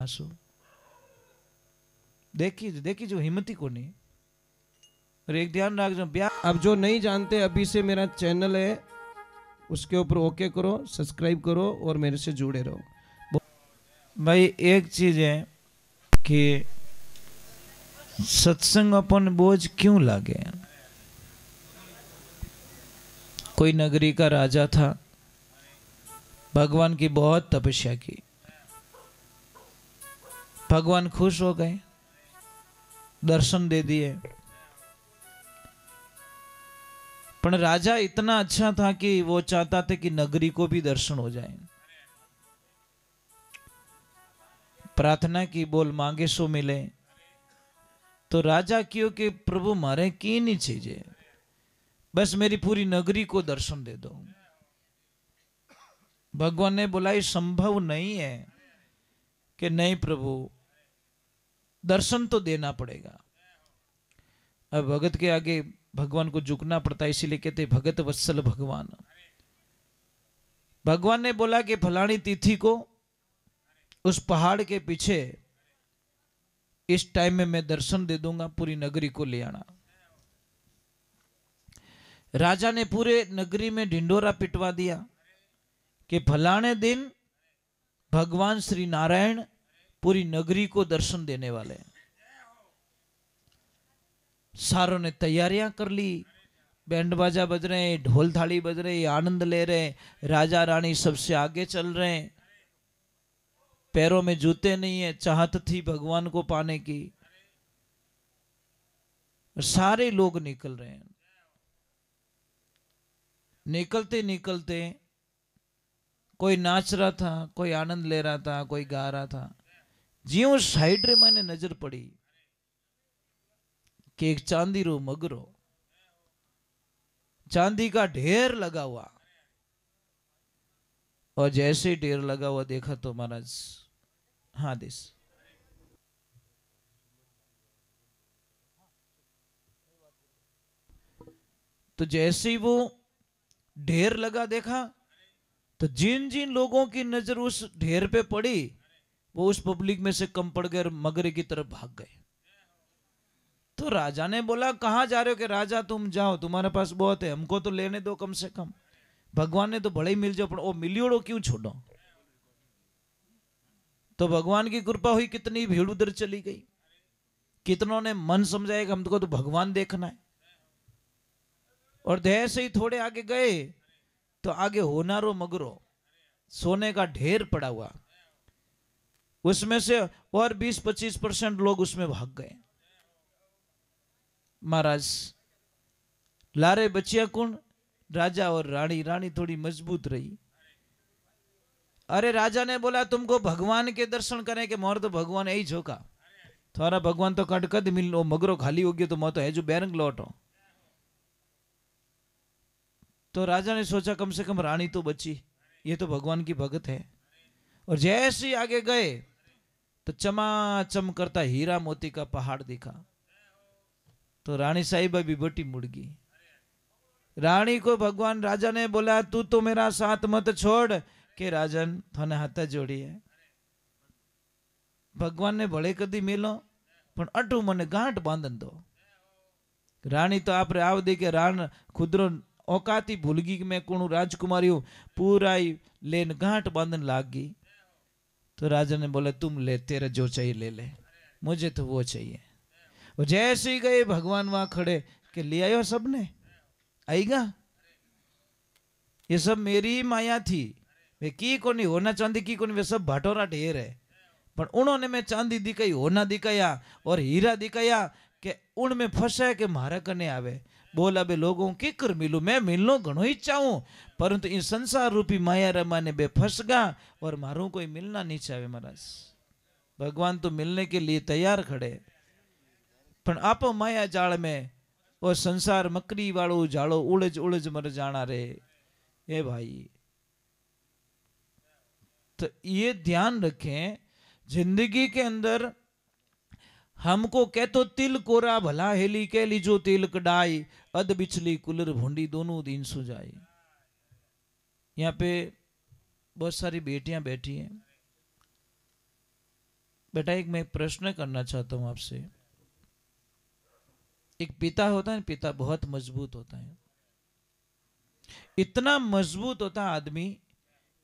आंसू देखी देखी जो हिम्मती को नहीं। और एक ध्यान रख जो ब्याह अब जो नहीं जानते अभी से मेरा चैनल है उसके ऊपर ओके करो, सब्सक्राइब करो और मेरे से जुड़े रहो। भाई एक चीज है कि सत्संग अपन बोझ क्यों लागे। कोई नगरी का राजा था, भगवान की बहुत तपस्या की, भगवान खुश हो गए, दर्शन दे दिए। पर राजा इतना अच्छा था कि वो चाहता था कि नगरी को भी दर्शन हो जाए। प्रार्थना की, बोल मांगे सो मिले। तो राजा क्यों कि प्रभु मारे की नहीं चाहिए, बस मेरी पूरी नगरी को दर्शन दे दो। भगवान ने बोला ये संभव नहीं है कि नहीं प्रभु, दर्शन तो देना पड़ेगा। अब भगत के आगे भगवान को झुकना पड़ता है, इसीलिए कहते भगत वत्सल भगवान। भगवान ने बोला कि फलानी तिथि को उस पहाड़ के पीछे इस टाइम में मैं दर्शन दे दूंगा, पूरी नगरी को ले आना। राजा ने पूरे नगरी में ढिंडोरा पिटवा दिया कि फलाने दिन भगवान श्री नारायण पूरी नगरी को दर्शन देने वाले हैं। सारों ने तैयारियां कर ली, बैंड बाजा बज रहे हैं, ढोल थाली बज रहे हैं, आनंद ले रहे हैं। राजा रानी सबसे आगे चल रहे हैं, पैरों में जूते नहीं है, चाहत थी भगवान को पाने की। सारे लोग निकल रहे हैं। निकलते निकलते कोई नाच रहा था, कोई आनंद ले रहा था, कोई गा रहा था। ज्यों साइड रे मैंने नजर पड़ी कि एक चांदी रो मगरो, चांदी का ढेर लगा हुआ। और जैसे ही ढेर लगा हुआ देखा तो महाराज हाँ दिस तो जैसे ही वो ढेर लगा देखा तो जिन जिन लोगों की नजर उस ढेर पे पड़ी वो उस पब्लिक में से कम पड़ गए, मगरे की तरफ भाग गए। तो राजा ने बोला कहां जा रहे हो? कि राजा तुम जाओ, तुम्हारे पास बहुत है, हमको तो लेने दो कम से कम। भगवान ने तो बड़े ही मिल जाओ, पर वो मिलियोड़ो क्यों छोड़ो। तो भगवान की कृपा हुई, कितनी भीड़ उधर चली गई। कितनों ने मन समझाया कि हमको तो भगवान देखना है। और जैसे ही थोड़े आगे गए तो आगे होनारो मगरो, सोने का ढेर पड़ा हुआ, उसमें से और 20-25% लोग उसमें भाग गए। महाराज लारे बचिया कौन? राजा और रानी। रानी थोड़ी मजबूत रही। अरे राजा ने बोला तुमको भगवान के दर्शन करें कि मोर तो भगवान यही झोंका, तुम्हारा भगवान तो कट कद मिल मगरो खाली हो गया तो मैं तो है जो बैरंग लौटो। तो राजा ने सोचा कम से कम रानी तो बची, ये तो भगवान की भगत है। और जैसे ही आगे गए तो चमाचम करता हीरा मोती का पहाड़ दिखा। तो रानी साहिबा भी बटी मुड़ गई। रानी को भगवान राजा ने बोला तू तो मेरा साथ मत छोड़, के राजन थाने हाथ जोड़ी है। भगवान ने भले कदी मिलो पण अटू मने गांठ बांधन दो। रानी तो आप आव दे के रान खुदरो औकाती भूल गई कि मैं कौन राजकुमारी पूरा ही लेन गांठ बांधन लाग गई। तो राजा ने बोला तुम ले, तेरा जो चाहिए ले ले, मुझे तो वो चाहिए। और जैसे ही गए भगवान वहां खड़े कि ले आयो सबने, आएगा ये सब मेरी ही माया थी, वे की कोनी होना चांदी की कोनी, वे सब भाटोरा ढेर है। पर उन्होंने मैं चांदी दिखाई, होना दिखाया और हीरा दिखाया कि उनमें फंसा कि मारा करने आवे। बोला बे लोगों की कर मिलू, मैं मिलनो घणो ही चाहूं, परंतु इन संसार रूपी माया रमा ने बे फंस गा और मारू कोई मिलना नहीं चाहे। महाराज भगवान तो मिलने के लिए तैयार खड़े, पण आप माया जाल में और संसार मकड़ी वालों जालो उड़ज उड़ज मर जाना रे। ए भाई तो ये ध्यान रखें, जिंदगी के अंदर हमको कह तो तिल कोरा भला हेली कह लीजो तिल कडाई, अध बिछली कुलर भूंडी दोनों दिन सुजाई। यहाँ पे बहुत सारी बेटियां बैठी हैं। बेटा एक मैं प्रश्न करना चाहता हूं आपसे। एक पिता होता है, पिता बहुत मजबूत होता है, इतना मजबूत होता है आदमी,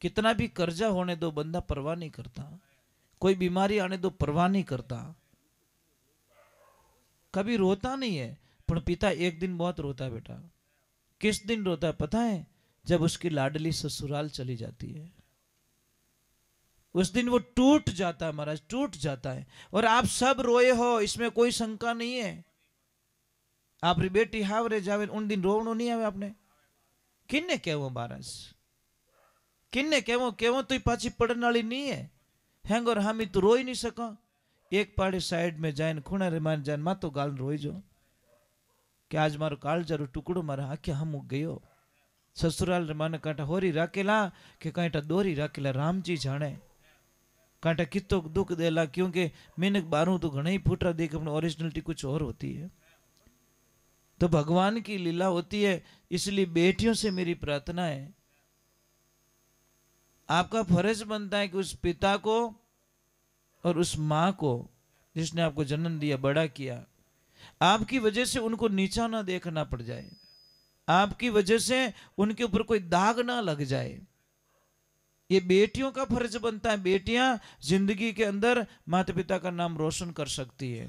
कितना भी कर्जा होने दो बंदा परवाह नहीं करता, कोई बीमारी आने दो परवाह नहीं करता, कभी रोता नहीं है। पर पिता एक दिन बहुत रोता है बेटा। किस दिन रोता है पता है? जब उसकी लाडली ससुराल चली जाती है, उस दिन वो टूट जाता है महाराज, टूट जाता है। और आप सब रोए हो, इसमें कोई शंका नहीं है। आप री बेटी हावरे जावे उन दिन रोवणो नहीं आवे आपने? किन्ने कहवो महाराज, किन्ने कहवो? कहवो तो पाची पड़न वाली नहीं है। हैंगर हामी तो रोई नहीं सका। एक पाड़े साइड में जाए खूणे रे मान जान मातो गाल रोई जो कि आज मारो काळजारो टुकड़ो मारा आखे हम गयो। ससुराल रे माने कांटा होरी राखेला कि कांटा दोरी राखेला रामजी जाने। कांटा कितो दुख देला, क्योंकि मिनक बारू तो घणे ही फूटरा देख अपनी ओरिजिनलिटी कुछ और होती है। तो भगवान की लीला होती है। इसलिए बेटियों से मेरी प्रार्थना है, आपका फर्ज बनता है कि उस पिता को और उस माँ को जिसने आपको जन्म दिया, बड़ा किया, आपकी वजह से उनको नीचा ना देखना पड़ जाए, आपकी वजह से उनके ऊपर कोई दाग ना लग जाए। ये बेटियों का फर्ज बनता है। बेटियां जिंदगी के अंदर माता पिता का नाम रोशन कर सकती है।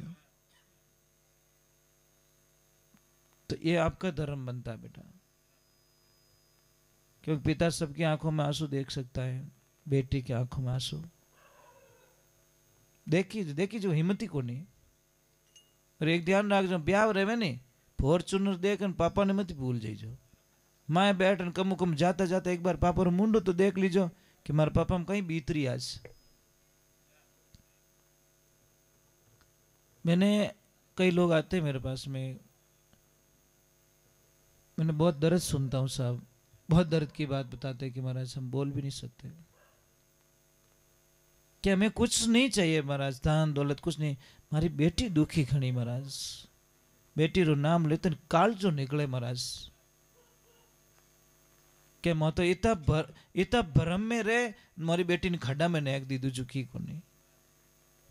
तो ये आपका धर्म बनता है बेटा, क्योंकि पिता सबकी आंखों में आंसू देख सकता है, बेटी की आंखों में आंसू देखी जो हिम्मती को नहीं। और एक ध्यान रख जो ब्याह रहे नहीं, फॉर्चूनर देख पापा ने मत भूल जाइजो। माए बैठ कम कम जाता जाता एक बार पापा रो मुंडो तो देख लीजो कि मारे पापा में कहीं बीतरी आज। मैंने कई लोग आते हैं मेरे पास में, मैंने बहुत दर्द सुनता हूँ साहब, बहुत दर्द की बात बताते हैं कि महाराज हम बोल भी नहीं सकते कि हमें कुछ नहीं चाहिए महाराज, धन दौलत कुछ नहीं। मारी बेटी दुखी घनी महाराज, बेटी रो नाम लेते काल जो निकले महाराज के मैं तो इतना भरम में रहे, मारी बेटी ने खड्डा में नेक दी दुखी को नहीं।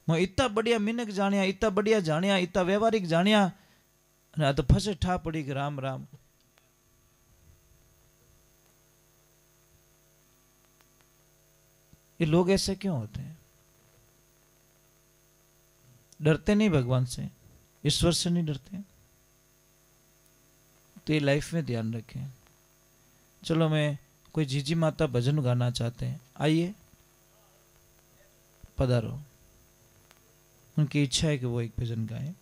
मैं इतना बढ़िया मिनक जानिया, इतना बढ़िया जानिया, इतना व्यवहारिक जानिया, ना तो फसे ठा पड़ी कि राम राम। ये लोग ऐसे क्यों होते हैं? डरते नहीं भगवान से, ईश्वर से नहीं डरते। तो ये लाइफ में ध्यान रखें। चलो मैं कोई जीजी माता भजन गाना चाहते हैं, आइए पधारो। उनकी इच्छा है कि वो एक भजन गाएं।